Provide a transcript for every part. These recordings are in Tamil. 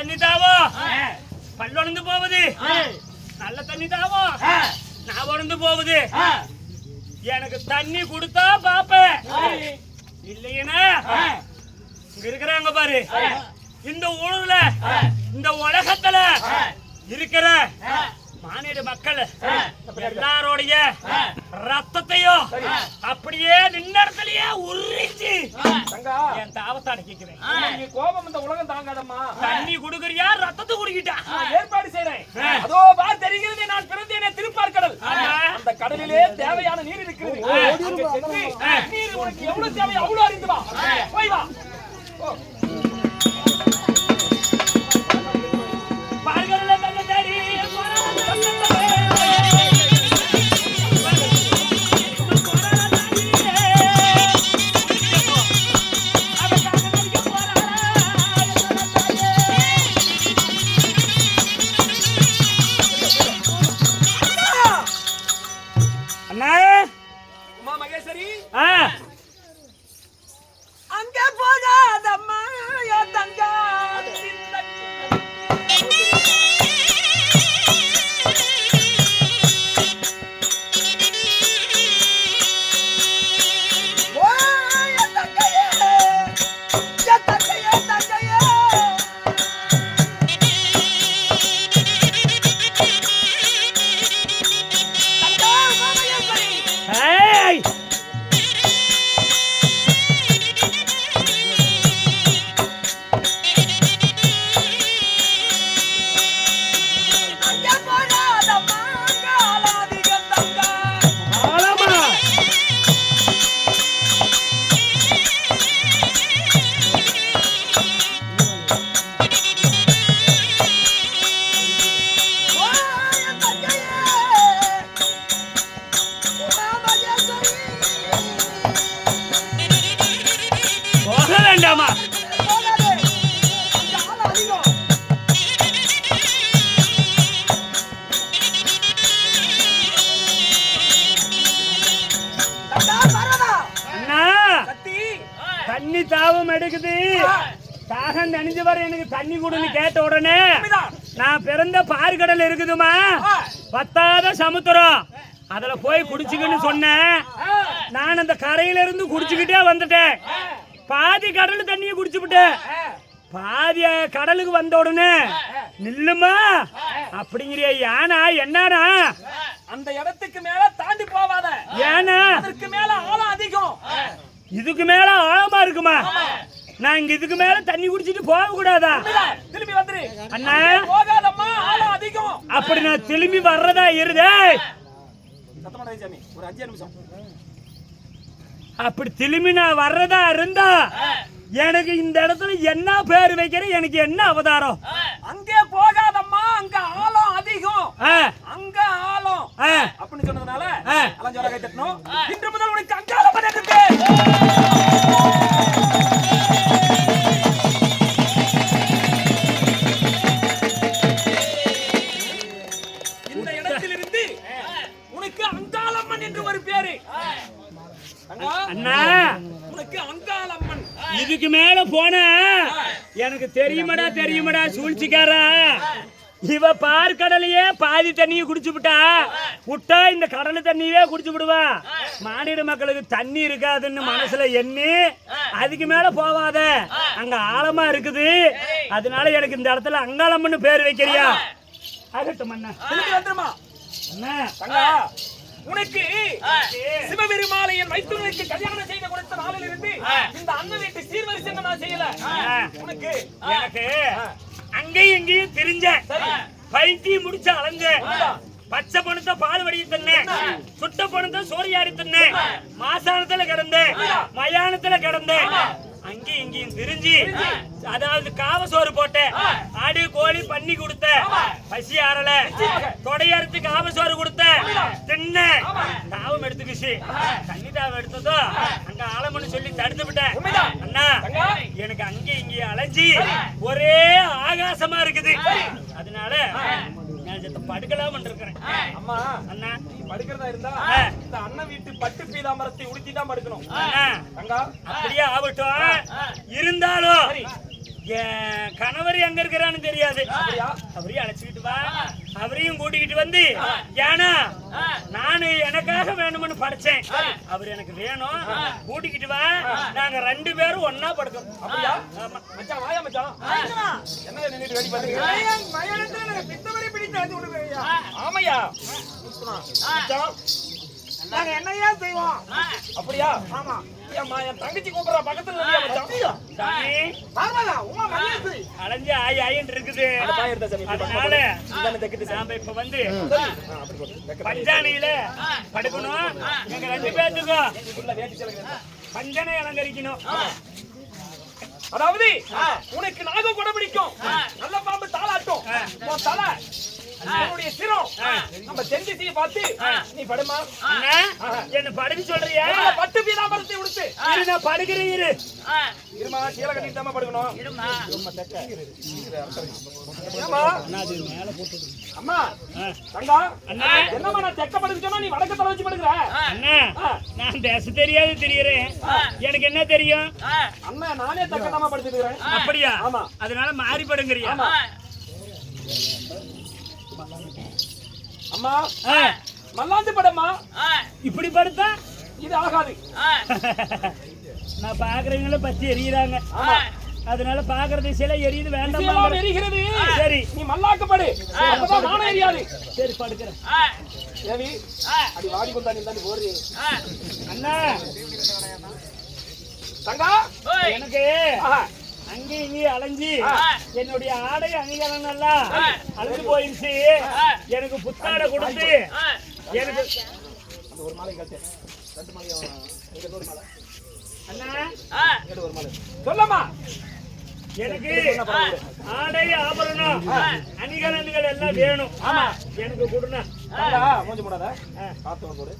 தண்ணி தாவோ பல்லொழுந்து போகுது, நல்ல தண்ணி தாவோ நான் உணர்ந்து போகுது. எனக்கு தண்ணி கொடுத்தா பாப்பேன், இல்லைன்னா இங்க இருக்கிறாங்க பாரு, இந்த ஊர்ல இந்த உலகத்துல இருக்கிற மாநில மக்கள் எல்லாரோடைய ரத்தத்தையும் அப்படியே நின்னடத்திலேயே உரிச்சு என் தாவத்தை அடக்கிக்கிறேன். கோபம் இந்த உலகம் தாங்காதம்மா. தண்ணி குடுக்குறியா ரத்தத்தை குடிக்கிட்டா ஏற்பாடு செய்றேன். அதோ பார் தெரிகிறது, நான் பிறந்தேனே திருப்பார்கடல். அந்த கடலிலே தேவையான நீர் இருக்கிறது. அங்கே சென்று நீர் உனக்கு எவ்வளவு தேவை அவ்வளவு அறிந்து வா. போய் வா. பார்கடல தண்ணி தேடி மகேஸ்வரி, அங்கே போகாதம்மா தங்கா. தண்ணி தாவம் எடுக்குது, தாகம் நனைஞ்சு வர எனக்கு தண்ணி கொடுன்னு கேட்ட உடனே நான் பிறந்த பார்கடல் இருக்குதுமா, பத்தாத சமுத்திரம், அதுல போய் குடிச்சுக்கின்னு சொன்னேன். நான் அந்த கரையில இருந்து குடிச்சுக்கிட்டே வந்துட்டேன். பாதி கடல் தண்ணியை குடிச்சுவிட்டேன். பாதி கடலுக்கு வந்த உடனே நில்லுமா அப்படிங்கிற யானா என்னன்னா அந்த இடத்துக்கு மேல தாண்டி போவாத. ஏன்னா அதுக்கு மேல ஆழம் அதிகம். இதுக்கு மேல ஆழமா இருக்குமா? நான் இங்க இதுக்கு மேல தண்ணி குடிச்சிட்டு போக கூடாதா? திரும்பி வந்துரு அண்ணா. போகாதம்மா, ஆழம் அதிகம். அப்படி நான் திரும்பி வர்றதா இருதே. சத்தமாடா சாமி, ஒரு 5 நிமிஷம். அப்படி திரும்பி நான் வர்றதா இருந்தா எனக்கு இந்த இடத்துல என்ன பேர் வைக்கிற, எனக்கு என்ன அவதாரம்? அங்கே போகாதம்மா, அங்க ஆழம் அதிகம். அங்க ஆழம் அப்படின்னு சொன்னதுனால எல்லாம் ஜோரா கை தட்டணும். இன்று முதல் உனக்கு அங்காளம் என்று பேர். இந்த இடத்திலிருந்து உனக்கு அங்காளம்மன் என்று ஒரு பேரு. அண்ணா, உனக்கு அங்காளம்மன். இதுக்கு மேல போன எனக்கு தெரியுமடா சூழ்ச்சிக்காரா. இவ பார்க்கடலையே பாதி தண்ணியை குடிச்சு விட்டா இந்த கடல் தண்ணியே குடிச்சு விடுவா. மாநில மக்களுக்கு தண்ணி இருக்காதுன்னு மனசுல எண்ணி அதுக்கு மேல போவாத, அங்க ஆழமா இருக்குது. அதனால எனக்கு இந்த இடத்துல அங்காளம்மன்னு பேர் வைக்கிறியா? ஆகட்டும் அண்ணா. வந்துருமா அண்ணா. தங்கா, உனக்கு சிவபெருமாளையன் மைத்துனனுக்கு கல்யாணம் செய்து கொடுத்த நாளில் இருந்து இந்த அண்ணன் வீட்டு சீர்வரிசை நான் செய்யல. உனக்கு எனக்கு அங்கேயும் இங்கேயும் தெரிஞ்ச பைத்தி முடிச்சு அலைஞ்ச, பச்சை பணத்தை பால் வடிய தன்னேன், சுட்ட பணத்தை சோறியாடி தன்னேன், மாசானத்துல கிடந்தேன், மயானத்துல கிடந்தேன், அங்கேயும் இங்கேயும் திரிஞ்சு, அதாவது காவசோறு போட்டேன், ஆடு கோழி பண்ணி கொடுத்த, பசி ஆறல, தொடையறுத்து காவசோறு கொடுத்த, தின்ன தாவம் எடுத்துக்கிச்சு. தண்ணி தாவம் எடுத்ததோ அங்க ஆழம்னு சொல்லி தடுத்து விட்டேன். அண்ணா, எனக்கு அங்கே இங்கேயும் அலைஞ்சி ஒரே ஆகாசமா இருக்குது. அதனால படுக்கலாம் இருக்கிறேன். அம்மா அண்ணா, நீ படுக்கிறதா இருந்தா இந்த அண்ணன் வீட்டு பட்டு பீதாம்பரத்தை உடுத்தி தான் படுக்கணும். அப்படியே ஆகட்டும். இருந்தாலும் என் கணவர் எங்க இருக்கிறான்னு தெரியாது. கிடையாது. அவரையும் அழைச்சிக்கிட்டு வா, அவரையும் கூட்டிக்கிட்டு வந்து, ஏன்னா நானு எனக்காக வேணும்னு படைச்சேன், அவர் எனக்கு வேணும், கூட்டிக்கிட்டு வா, நாங்க 2 பேரும் ஒன்னா படுக்கணும். அப்படியா? ஆமா. மச்சான் வாயா மச்சான். என்ன நின்னுட்டு வெடி பண்றீங்க? மயானத்துல நாங்க பித்தவரை பிடித்து அது விடுவேயா? ஆமையா? மச்சான் நாங்க என்னையா செய்வோம்? அப்படியா? ஆமா. ஏம்மா என் தங்கச்சி கூப்பிடுறா பக்கத்துல இல்லையா மச்சான்? சாமி, பார்வதா உமா மகேஸ்வரி அலைஞ்சு ஆயின்னு இருக்குது. அந்த பாய் எடுத்தா சாமி. அதனால இதானே தைக்கிட்டு சாமி. நாம இப்ப வந்து அப்படி போடு. பஞ்சானையில படுக்கணும். எங்க 2 பேத்துக்கும் உள்ள வேட்டி சேலை. பஞ்சனை அலங்கரிக்கணும். அதாவது உனக்கு நாகம் கூட பிடிக்கும், நல்ல பாம்பு தாளாட்டும், உன் தலை உன்னுடைய சிரம் நம்ம செஞ்சிசிய பார்த்து நீ படுமா. அண்ணா, என்ன படுக்க சொல்றியா? பட்டு பீதாம்பரத்தை உடுத்து இரு, நான் படுக்கிறேன் இரு. இருமா, கீழே கட்டிட்டு தான் படுக்கணும். ஏம்மா? அம்மா தங்கா, அண்ணா. என்னம்மா நான் தெக்க படுக்க சொன்னா நீ வடக்க தலை வச்சு படுக்கிற? அண்ணா, நான் பேச தெரியாது தெரியுறேன், எனக்கு என்ன தெரியும்? அண்ணா நானே தெக்க தாமா படுத்துட்டு இருக்கிறேன். அப்படியா? ஆமா. அதனால மாறி படுங்கிறியா? ஆமா. அம்மா மல்லாந்து படம்மா. இப்படி படுத்தா இது ஆகாது. நான் பாக்குறவங்கள பத்தி எரியுறாங்க, அதனால பாக்குற திசையில எரியுது, இதெல்லாம் வேண்டாம். எரிகிறது. சரி, நீ மல்லாக்கப்படு, அப்பதான் நானும் எரியாது. சரி படுக்கிறேன். தேவி அடி வாடி கொண்டா நீ தான் போறீ. அண்ணா, தங்கா எனக்கு ஆஹா. அங்கேயும் இங்கேயும் அலைஞ்சி என்னுடைய ஆடை அணிகலன் எல்லாம் அழைச்சு போயிருச்சு. எனக்கு புத்தாடை கொடுத்து எனக்கு அந்த ஒரு மாலை கட்டு, 2 மாலையும் இங்க ஒரு மாலை. அண்ணா, இங்க ஒரு மாலை. சொல்லம்மா. எனக்கு ஆடை ஆபரணம் அணிகலன்கள் எல்லாம் வேணும். ஆமா, எனக்கு கொடுண்ணா. தங்கா மூஞ்சி மூடாத, காத்து போடு.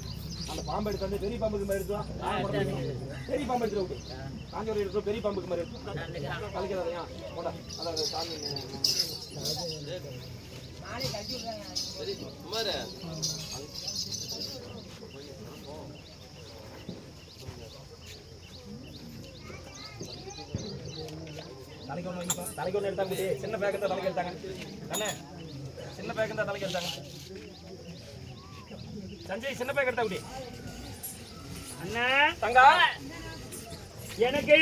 அந்த பாம்பு எடுத்து வந்து பெரிய பாம்புக்கு மாதிரி எடுத்தோம். பெரிய பாம்பு எடுத்து விட்டு காஞ்சோரி எடுத்து பெரிய பாம்புக்கு மாதிரி எடுத்தோம். கலைக்கிறதையா போடா. அதாவது சாமி தலைக்கு ஒன்று எடுத்தாங்க. சின்ன பேக்கை தான் தலைக்கு எடுத்தாங்க. அண்ணே சின்ன பேக்கை தான் தலைக்கு எடுத்தாங்க. சஞ்சய் சின்ன பேக் எடுத்தா குடி. அண்ணா, தங்கா எனக்கு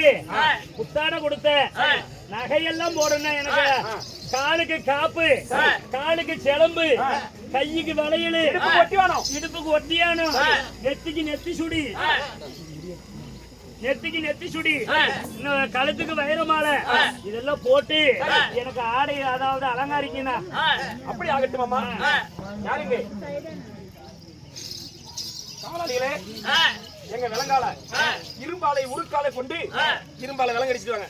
புத்தாடை கொடுத்த நகையெல்லாம் போடணும். எனக்கு காலுக்கு காப்பு, காலுக்கு சிலம்பு, கைக்கு வளையல், ஒட்டிவானோ, இடுப்புக்கு ஒட்டியானம், நெத்திக்கு நெத்தி சுடி, நெத்திக்கு நெத்தி சுடி, இன்னும் கழுத்துக்கு வைரமாலை, இதெல்லாம் போட்டு எனக்கு ஆடை அதாவது அலங்காரிக்கணும். அப்படி ஆகட்டும் அம்மா. யாருங்க காவலாளிகளே? எங்க விலங்கால இரும்பாலை உருக்காலை கொண்டு இரும்பாலை விலங்கடிச்சிட்டு வாங்க.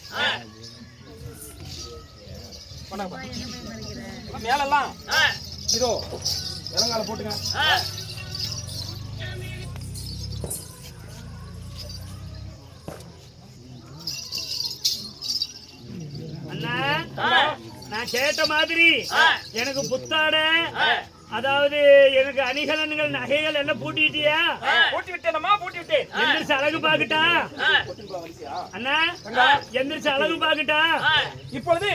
மேலெல்லாம் இதோ விலங்கால போட்டுங்க. அண்ணா, நான் கேட்ட மாதிரி எனக்கு புத்தாடை அதாவது எனக்கு அணிகலன்கள் நகைகள் எல்லாம் பூட்டிட்டியா? பூட்டி விட்டேனம்மா, பூட்டி விட்டேன். எந்திரிச்சு அழகு பாக்கட்டா? அண்ணா, எந்திரிச்சு அழகு பாக்கட்டா? இப்பொழுது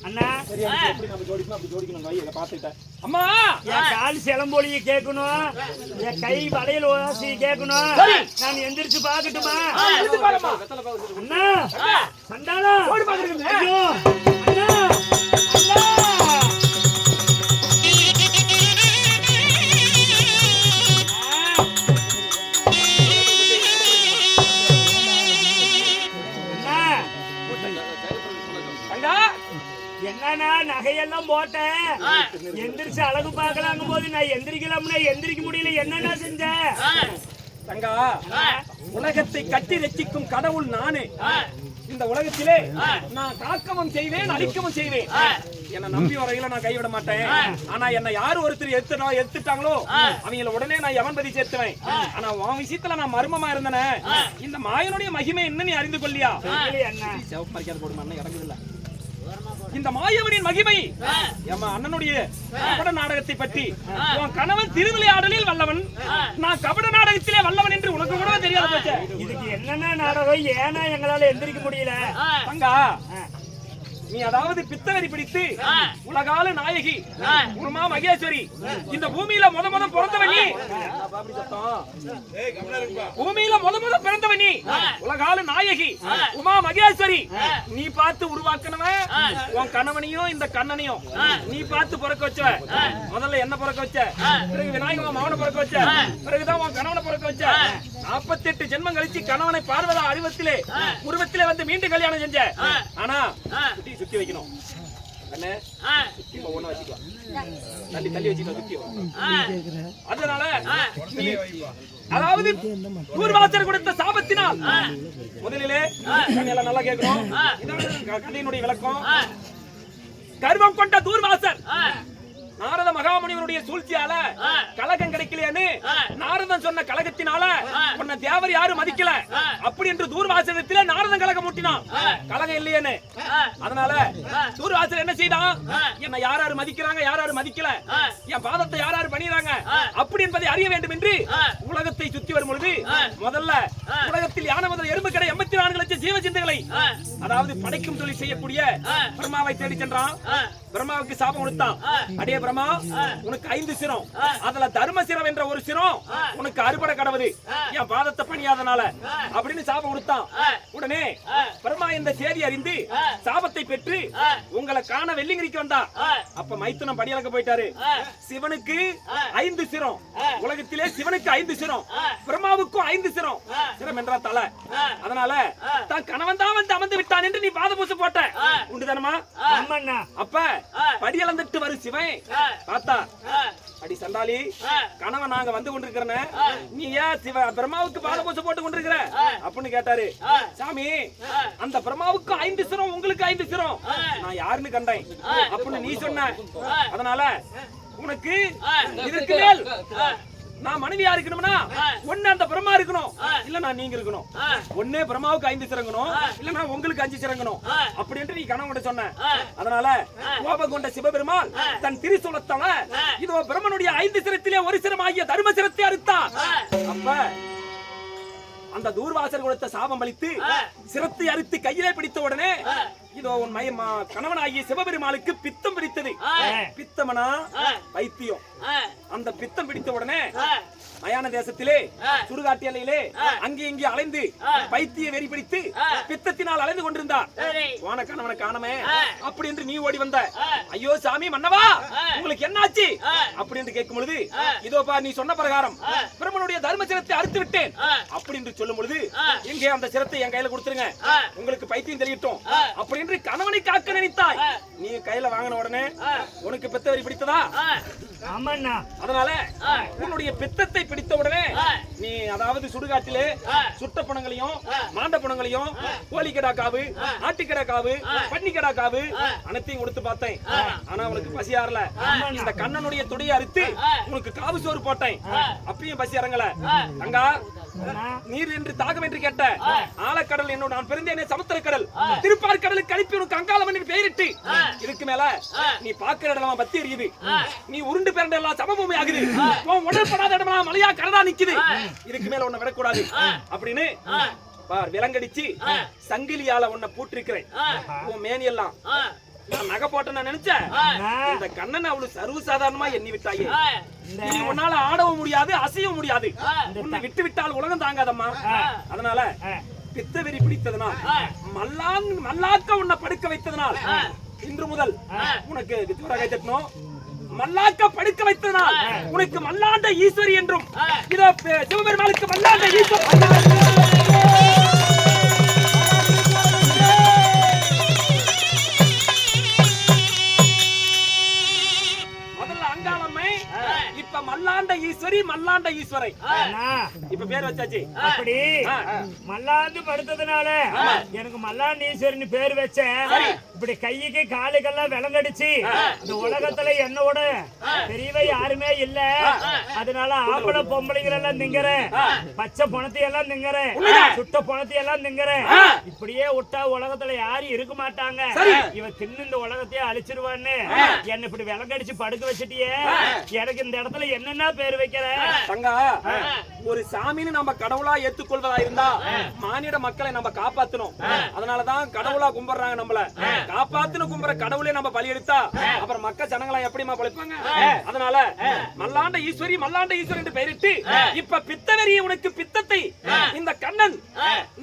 அண்ணா, அம்மா என் கால் சிலம்பொலிய கேட்கணும், என் கை வளையல் ஓசி கேட்கணும். நான் எந்திரிச்சு பாக்கட்டுமா? அண்ணா, சண்டாளா ஐயோ, அண்ணா, அண்ணா. என்னன்னா நகையெல்லாம் போட்டேன், எந்திரிச்சு அழகு பார்க்கலாங்கும் போது நான் எந்திரிக்கலாம்னா எந்திரிக்க முடியல. என்னன்னா செஞ்ச? தங்கா, உலகத்தை கட்டி ரட்சிக்கும் கடவுள் நானே. இந்த உலகத்திலே நான் காக்கவும் செய்வேன், அழிக்கவும் செய்வேன். என்ன நம்பி வரையில நான் கைவிட மாட்டேன். ஆனா என்ன யாரு ஒருத்தர் எடுத்துட்டாங்களோ அவங்கள உடனே நான் எவன்பதி சேர்த்துவேன். ஆனா உன் விஷயத்துல நான் மர்மமா இருந்தேனே, இந்த மாயனுடைய மகிமை என்ன நீ அறிந்து கொள்ளியா? அண்ணா, சிவப்பு மரிக்காத போடுமா, இறங்குது இல்ல இந்த மாயவனின் மகிமை என் அண்ணனுடைய கபட நாடகத்தை பற்றி உன் கணவன் திருவிளையாடலில் வல்லவன், நான் கபட நாடகத்திலே வல்லவன் என்று உனக்கு கூட தெரியாத போச்சே. இதுக்கு என்னென்ன நாடகம் ஏன்னா எங்களால எந்திரிக்க முடியல. தங்கா, நீ அதாவது பித்தவரி பிடித்து உலகால நாயகி உமா மகேஸ்வரி, இந்த பூமியில முத பிறந்தவன் நீ. பூமியில முத பிறந்தவன் நீ, உலகால நாயகி உமா மகேஸ்வரி. நீ பார்த்து உருவாக்கனவன் உன் கணவனையும் இந்த கண்ணனையும் நீ பார்த்து பிறக்க வச்ச. முதல்ல என்ன பிறக்க வச்ச, பிறகு விநாயகமா மகனை பிறக்க வச்ச, பிறகுதான் உன் கணவனை பிறக்க வச்ச. 48 ஜென்மம் கழிச்சு கணவனை பார்வதா அறிவத்திலே உருவத்திலே வந்து மீண்டும் கல்யாணம் செஞ்ச. ஆனா சுத்தி வைக்கணும் அண்ணே, சுத்தி ஒண்ணு வச்சுக்கலாம், தள்ளி வச்சுக்கலாம் சுத்தி. அதனால அதாவது தூர்வாசர் கொடுத்த சாபத்தினால் முதலிலே எல்லாம் நல்லா கேட்கணும். கதையினுடைய விளக்கம். கர்வம் கொண்ட தூர்வாசர் நாரத மகாமுனிவருடைய சூழ்ச்சியால கலகம் கிடைக்கலையேன்னு நாரதன் சொன்ன கலகத்தினால உன்னை தேவர் யாரும் மதிக்கல அப்படி என்று தூர்வாசனத்திலே நாரதன் கலகம் மூட்டினான், கலகம் இல்லையேன்னு. அதனால தூர்வாசர் என்ன செய்தான், என்னை யாராரு மதிக்கிறாங்க யாராரு மதிக்கல, என் பாதத்தை யாராரு பண்ணிடுறாங்க அப்படி என்பதை அறிய வேண்டும் என்று உலகத்தை சுத்தி வரும் பொழுது முதல்ல உலகத்தில் யானை முதல் எறும்பு கடை 84 லட்சம் ஜீவ சிந்தைகளை அதாவது படைக்கும் தொழில் செய்யக்கூடிய பிரம்மாவை தேடி சென்றான். பிரம்மாவுக்கு சாபம் கொடுத்தான். அடே பிரம்மா, உனக்கு 5 சிரம், அதுல தர்ம சிரம் என்ற ஒரு சிரம் உனக்கு அறுபடை கடவுது என் பாதத்தை பணியாதனால அப்படின்னு சாபம் கொடுத்தான். உடனே பிரம்மா இந்த செய்தி அறிந்து சாபத்தை பெற்று உங்களை காண வெள்ளிங்கிரிக்கு வந்தா. அப்ப மைத்துனம் படியலக்க போயிட்டாரு. சிவனுக்கு 5 சிரம், உலகத்திலே சிவனுக்கு 5 சிரம், பிரம்மாவுக்கும் 5 சிரம். சிரம் என்ற தலை. அதனால தான் கணவன் தான் வந்து அமர்ந்து விட்டான் என்று நீ பாத பூச போட்ட உண்டுதானமா? அப்ப படியலந்துட்டு வரும் சிவன் பார்த்தா, அடி சண்டாளி, கணவன் நாங்க வந்து கொண்டிருக்கிறன, நீ ஏன் சிவ பிரம்மாவுக்கு பாத பூசை போட்டு கொண்டிருக்கிற அப்படின்னு கேட்டாரு. சாமி, அந்த பிரம்மாவுக்கு 5 சிரம் உங்களுக்கு 5 சிரம், நான் யாருன்னு கண்டேன் அப்படின்னு நீ சொன்ன. அதனால உனக்கு இதற்கு மேல் நான் மனைவியா இருக்கணும்னா ஒண்ணு அந்த பிரம்மா இருக்கணும், இல்ல நீங்க இருக்கணும். ஒண்ணே பிரம்மாவுக்கு 5 சிரங்கணும், இல்லன்னா உங்களுக்கு 5 சிரங்கணும் அப்படி என்று நீ கணவன் கிட்ட சொன்ன. அதனால கோபம் கொண்ட சிவபெருமான் தன் திரிசூலத்தால இதோ பிரம்மனுடைய 5 சிரத்திலே ஒரு சிரம் ஆகிய தர்ம சிரத்தை அறுத்தான். அப்ப அந்த தூர்வாசர் கொடுத்த சாபம் அளித்து சிரத்தை அறுத்து கையிலே பிடித்த உடனே இதோ உன் கணவனாகிய சிவபெருமானுக்கு பித்தம் பிடித்தது. பித்தமனா பைத்தியம். அந்த பித்தம் பிடித்த உடனே மயான தேசத்திலே சுடுகாட்டு எல்லையிலே அங்கே இங்கே அலைந்து பைத்திய வெறி பிடித்து பித்தத்தினால் அலைந்து கொண்டிருந்தார். போன கணவனை காணமே அப்படி என்று நீ ஓடி வந்த. ஐயோ சாமி மன்னவா, உங்களுக்கு என்னாச்சு அப்படி என்று கேட்கும் பொழுது, இதோப்பா நீ சொன்ன பிரகாரம் பிரம்மனுடைய தர்ம சிரத்தை அறுத்து விட்டேன் அப்படி என்று சொல்லும் பொழுது, எங்கே அந்த சிரத்தை என் கையில கொடுத்துருங்க, உங்களுக்கு பைத்தியம் தெரியட்டும் அப்படி என்று கணவனை காக்க நினைத்தாய். நீ கையில வாங்கின உடனே உனக்கு பித்த வெறி பிடித்ததா? அதனால உன்னுடைய பித்தத்தை பிடித்த உடனே நீ அதாவது சுடுகாட்டிலே சுட்ட பணங்களையும் மாண்ட பணங்களையும் கோழிக்கடா காவு, ஆட்டுக்கடா காவு, பன்னிக்கடா காவு அனைத்தையும் கொடுத்து பார்த்தேன். ஆனா உனக்கு பசி ஆறல. இந்த கண்ணனுடைய துடையை அறுத்து உனக்கு காவு சோறு போட்டேன், அப்பயும் பசி இறங்கல. தங்கா, நீர் என்று தாகம் என்று கேட்ட ஆழக்கடல் என்னோட நான் பிறந்தேனே சமுத்திர கடல், திருப்பார் கடலுக்கு அனுப்பி உனக்கு அங்காளம் என்று பெயரிட்டு இதுக்கு மேல நீ பாக்குற இடமா பத்தி எரியுது, நீ உருண்டு பிறந்த எல்லாம் சமபூமி ஆகுது, உன் உடற்படாத இடமெல்லாம் மலையா கடலா நிக்குது, இதுக்கு மேல உன்னை விடக்கூடாது அப்படின்னு விலங்கடிச்சு சங்கிலியால உன்னை பூட்டிருக்கிறேன். உன் மேனி எல்லாம் நகை போட்ட நான் நினைச்சேன். இந்த கண்ணன் அவ்வளவு சர்வசாதாரணமா எண்ணி விட்டாயே. நீ உன்னால ஆடவும் முடியாது, அசையவும் முடியாது. உன்னை விட்டு விட்டால் உலகம் தாங்காதம்மா. அதனால பித்த வெறி பிடித்ததனால் மல்லாக்க உன்னை படுக்க வைத்ததனால் இன்று முதல் உனக்கு கை தட்டணும். மல்லாக்க படுக்க வைத்ததனால் உனக்கு மல்லாண்ட ஈஸ்வரி என்றும், இதோ சிவபெருமானுக்கு மல்லாண்ட ஈஸ்வரி மல்லாண்ட ஈஸ்வரி மல்லாண்ட ஈஸ்வரை. இப்ப இப்ப பேர் வச்சாச்சு. அப்படி மல்லாந்து படுத்ததுனால எனக்கு மல்லாண்டு ஈஸ்வரன் பேர் வச்சேன். இப்படி கைக்கு காலுக்கெல்லாம் விலங்கடிச்சு இந்த உலகத்துல என்னோட பெரியவை யாருமே இல்ல. அதனால ஆம்பளை பொம்பளைகள் எல்லாம் திங்கறேன், பச்சை பணத்தை எல்லாம் திங்கறேன், சுட்ட பணத்தை எல்லாம் திங்கறேன். இப்படியே விட்டா உலகத்துல யாரும் இருக்க மாட்டாங்க. இவன் தின்னு இந்த உலகத்தையே அழிச்சிருவான்னு என்ன இப்படி விலங்கடிச்சு படுக்க வச்சுட்டியே. எனக்கு இந்த இடத்துல என்னென்ன பேர் வைக்கிற? தங்கா, ஒரு சாமின்னு நம்ம கடவுளா ஏத்துக்கொள்வதா இருந்தா மானிட மக்களை நம்ம காப்பாத்தணும். அதனாலதான் கடவுளா கும்பிடுறாங்க. நம்மள காப்பாத்துன்னு கும்பிடுற கடவுளே நம்ம பலி எடுத்தா அப்புறம் மக்கள் ஜனங்களா எப்படிமா பழிப்பாங்க? அதனால மல்லாண்ட ஈஸ்வரி மல்லாண்ட ஈஸ்வரி என்று பெயரிட்டு இப்ப பித்தவெறி உனக்கு பித்தத்தை இந்த கண்ணன்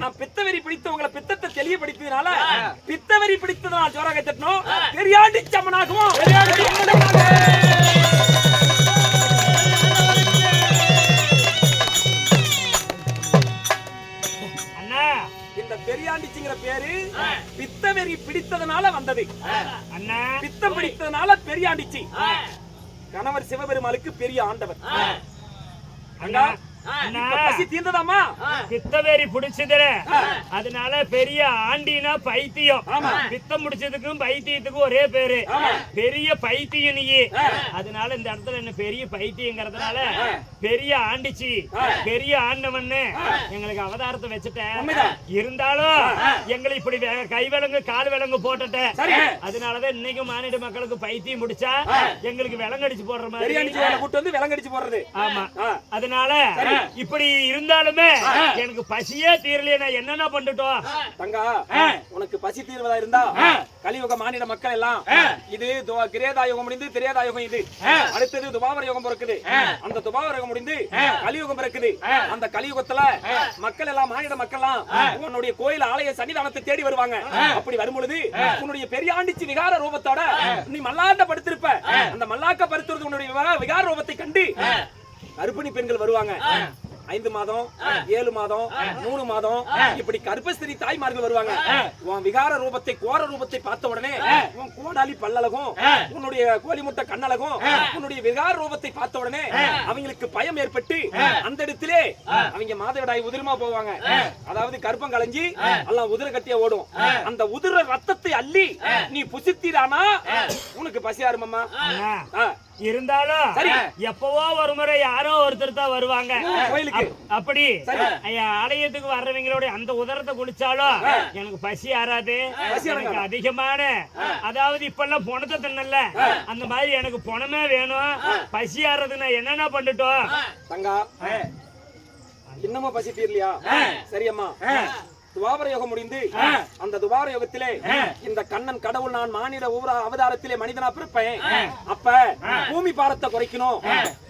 நான் பித்தவெறி பிடித்தவங்களை பித்தத்தை தெளிவுபடுத்தினால பித்தவெறி பிடித்ததனால் ஜோராக தட்டணும். பெரியாண்டி சம்மனாகவும் இந்த பெரியாண்டிச்சிங்கிற பேரு பித்தவெறி பிடித்ததனால வந்தது. அண்ணா பித்தம் பிடித்ததனால பெரியாண்டிச்சி. கணவர் சிவபெருமாளுக்கு பெரிய ஆண்டவர். அண்ணா பசி தீர்ந்ததாமா? பித்தவேரி பிடிச்சது. அதனால பெரிய ஆண்டினா பைத்தியம். பித்தம் முடிச்சதுக்கும் பைத்தியத்துக்கும் ஒரே பேரு, பெரிய பைத்தியம் நீ. அதனால இந்த இடத்துல என்ன பெரிய பைத்தியங்கிறதுனால பெரிய ஆண்டிச்சி, பெரிய ஆண்டவன் எங்களுக்கு அவதாரத்தை வச்சுட்டேன். இருந்தாலும் எங்களை இப்படி கை விலங்கு கால் விலங்கு போட்டுட்டேன். அதனாலதான் இன்னைக்கு மாநில மக்களுக்கு பைத்தியம் முடிச்சா எங்களுக்கு விலங்கடிச்சு போடுற மாதிரி விலங்கடிச்சு போடுறது. ஆமா, அதனால இப்படி இருந்தாலுமே எனக்கு பசியே தீரலையே. நான் என்னென்ன பண்ணிட்டோம்? தங்கா, உனக்கு பசி தீர்வதா இருந்தா கலியுக மாநில மக்கள் எல்லாம் இது கிரேதா யுகம் முடிந்து திரேதா யுகம், இது அடுத்தது துபாவர யுகம் பிறக்குது. அந்த துபாவர யுகம் முடிந்து கலியுகம் பிறக்குது. அந்த கலியுகத்துல மக்கள் எல்லாம் மாநில மக்கள் எல்லாம் உன்னுடைய கோயில் ஆலய சன்னிதானத்தை தேடி வருவாங்க. அப்படி வரும்பொழுது உன்னுடைய பெரியாண்டிச்சி விகார ரூபத்தோட நீ மல்லாண்ட படுத்திருப்ப. அந்த மல்லாக்க படுத்துறது உன்னுடைய விகார ரூபத்தை கண்டு கர்ப்பிணி பெண்கள் வருவாங்க. 5 மாதம் 7 மாதம் 3 மாதம் இப்படி கர்ப்பஸ்திரி தாய்மார்கள் வருவாங்க. உன் விகார ரூபத்தை கோர ரூபத்தை பார்த்த உடனே உன் கோடாலி பல்லழகும் உன்னுடைய கோழி முட்டை கண்ணழகும் உன்னுடைய விகார ரூபத்தை பார்த்த உடனே அவங்களுக்கு பயம் ஏற்பட்டு அந்த இடத்திலே அவங்க மாதவிடாய் உதிரமா போவாங்க. அதாவது கர்ப்பம் கலைஞ்சி எல்லாம் உதிர கட்டியா ஓடும். அந்த உதிர ரத்தத்தை அள்ளி நீ புசித்தீரானா உனக்கு பசியாருமம்மா. இருந்தாலும் எப்பவோ ஒரு முறை யாரோ ஒருத்தர் தான் வருவாங்க கோயிலுக்கு. அப்படி ஆலயத்துக்கு வர்றவங்களோட அந்த உதரத்தை குளிச்சாலும் எனக்கு பசி ஆறாது. எனக்கு அதிகமான, அதாவது இப்ப எல்லாம் பொணத்தை தின்னல, அந்த மாதிரி எனக்கு பொணமே வேணும். பசி ஆறது நான் என்னென்ன பண்ணிட்டோம்? தங்கா, இன்னமும் பசி தீரலையா? சரியம்மா, துவாபர யோகம் முடிந்து அந்த துவாபர யோகத்திலே இந்த கண்ணன் கடவுள் நான் மாநில அவதாரத்திலே மனிதனா பிறப்பேன். அப்ப பூமி பாரத்தை குறைக்கணும்.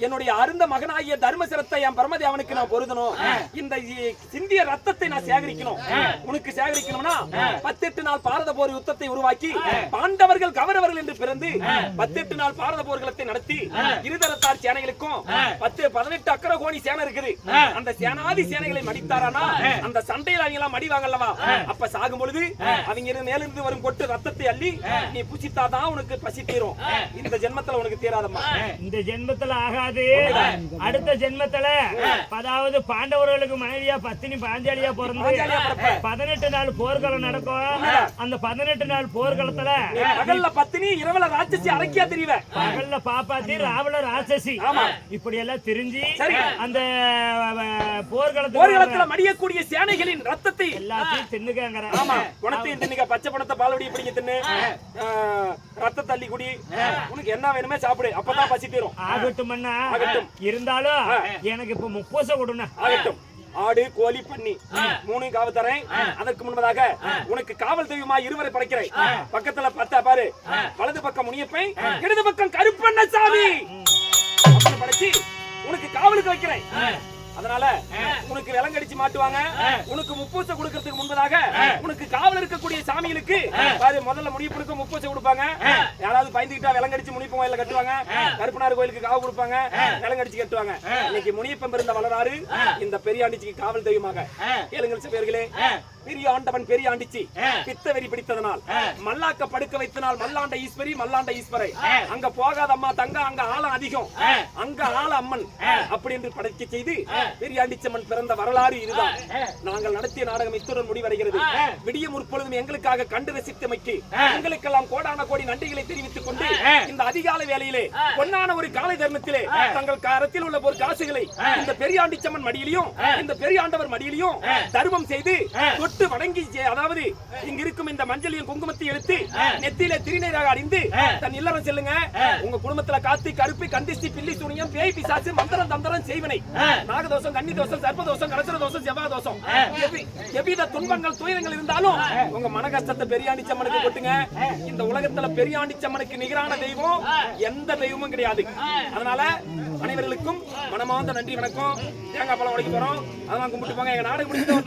என்னுடைய அருந்த மகனாகிய தர்மசிரத்தை என் பரமதேவனுக்கு நான் பொருதணும். இந்த சிந்திய ரத்தத்தை நான் சேகரிக்கணும். உனக்கு சேகரிக்கணும்னா 18 நாள் பாரத போர் யுத்தத்தை உருவாக்கி பாண்டவர்கள் கௌரவர்கள் என்று பிறந்து 18 நாள் பாரத போர்க்களத்தை நடத்தி இருதரத்தார் சேனைகளுக்கும் 18 அக்கர கோணி சேனை இருக்குது. அந்த சேனாதி சேனைகளை மடித்தாரானா அந்த சண்டையில் அவங்க எல்லாம் அப்ப சாகும் பொழுது அவங்க மேலிருந்து வரும் கொட்டு ரத்தத்தை அள்ளி நீ புசித்தாதான் உனக்கு பசி தீரும். இந்த ஜென்மத்துல உனக்கு தீராதம்மா. இந்த ஜென்மத்துல ஆகாது. அடுத்த ஜென்மத்துல, அதாவது பாண்டவர்களுக்கு மனைவியா பத்தினி பாஞ்சாலியா பிறந்து 18 நாள் போர்க்களம் நடக்கும். அந்த 18 நாள் போர்க்களத்துல பகல்ல பத்தினி இரவுல ராட்சசி அடக்கியா தெரிவ. பகல்ல பாப்பாத்தி ராவல ராட்சசி இப்படி எல்லாம் தெரிஞ்சு அந்த போர்க்களத்துல மடியக்கூடிய சேனைகளின் ரத்தத்தை எல்லாத்தையும் தின்னுக்கங்கற. ஆமா, பணத்தையும் தின்னுக்க. பச்சை பணத்தை பால்வடி இப்படிங்க தின்னு, ரத்த தள்ளி குடி, உனக்கு என்ன வேணுமே சாப்பிடு. அப்பதான் பசி தீரும். ஆகட்டும் அண்ணா. இருந்தாலும் எனக்கு இப்ப முப்போசை கொடுண்ணா. ஆகட்டும். ஆடு கோழி பன்னி 3 காவல் தரேன். அதற்கு முன்பதாக உனக்கு காவல் தெய்வமா 2 வரை படைக்கிறேன். பக்கத்துல பத்தா பாரு. வலது பக்கம் முனியப்பன், இடது பக்கம் கருப்பண்ணசாமி படைச்சு உனக்கு காவலுக்கு வைக்கிறேன். அதனால உனக்கு விலங்கடிச்சு மாட்டுவாங்க. உனக்கு முப்பூசை கொடுக்கிறதுக்கு முன்பதாக உனக்கு காவல் இருக்கக்கூடிய சாமிகளுக்கு பாரு, முதல்ல முனியப்பனுக்கு முப்பூசை கொடுப்பாங்க. யாராவது பயந்துகிட்டா விலங்கடிச்சு முனியப்பன் கோயில கட்டுவாங்க. கருப்பனார் கோயிலுக்கு காவல் கொடுப்பாங்க, விலங்கடிச்சு கட்டுவாங்க. இன்னைக்கு முனியப்பன் பிறந்த வளராறு இந்த பெரியாண்டிச்சிக்கு காவல் தெய்வமாக. ஏழுங்கள் சிவர்களே, பெரிய ஆண்டவன் பெரிய ஆண்டிச்சி பித்த வெறி பிடித்ததனால் மல்லாக்க படுக்க வைத்தனால் மல்லாண்ட ஈஸ்வரி மல்லாண்ட ஈஸ்வரை அங்க போகாத அம்மா தங்க அங்க ஆழம் அதிகம் அங்க ஆள அம்மன் அப்படி என்று படைக்க செய்து பெரிய ஆண்டிச்சம்மன் பிறந்த வரலாறு இதுதான். நாங்கள் நடத்திய நாடகம் இத்துடன் முடிவடைகிறது. விடிய முற்பொழுதும் எங்களுக்காக கண்டு ரசித்தமைக்கு எங்களுக்கெல்லாம் கோடான கோடி நன்றிகளை தெரிவித்துக் கொண்டு இந்த அதிகாலை வேளையிலே பொன்னான ஒரு காலை தருணத்திலே தங்கள் கரத்தில் உள்ள ஒரு காசுகளை இந்த பெரியாண்டிச்சம்மன் மடியிலையும் இந்த பெரியாண்டவர் மடியிலையும் தர்மம் செய்து தொட்டு வணங்கி, அதாவது இங்க இருக்கும் இந்த மஞ்சளையும் குங்குமத்தை எடுத்து நெத்தியில திருநீராக அணிந்து தன் இல்லறம் செல்லுங்க. உங்க குடும்பத்துல காத்து கருப்பு கந்திஷ்டி பில்லி சூனியம் பேய் பிசாசு மந்திரம் தந்திரம் செய்வனை நாகதோஷம் கன்னி தோஷம் சர்ப்பதோஷம் கலசர தோஷம் செவ்வாய் தோஷம் எவ்வித துன்பங்கள் துயரங்கள் இருந்தாலும் உங்க மன கஷ்டத்தை பெரியாண்டிச்சம்மனுக்கு கொட்டுங்க. இந்த உலகத்துல பெரியாண்டிச்சம்மனுக்கு நிகரான தெய்வம் எந்த தெய்வமும் கிடையாது. அதனால அனைவர்களுக்கும் மனமார்ந்த நன்றி வணக்கம். தேங்காய் பழம் உடைக்க போறோம், அதெல்லாம் கும்பிட்டு போங்க. எங்க நாடு முடிச்சு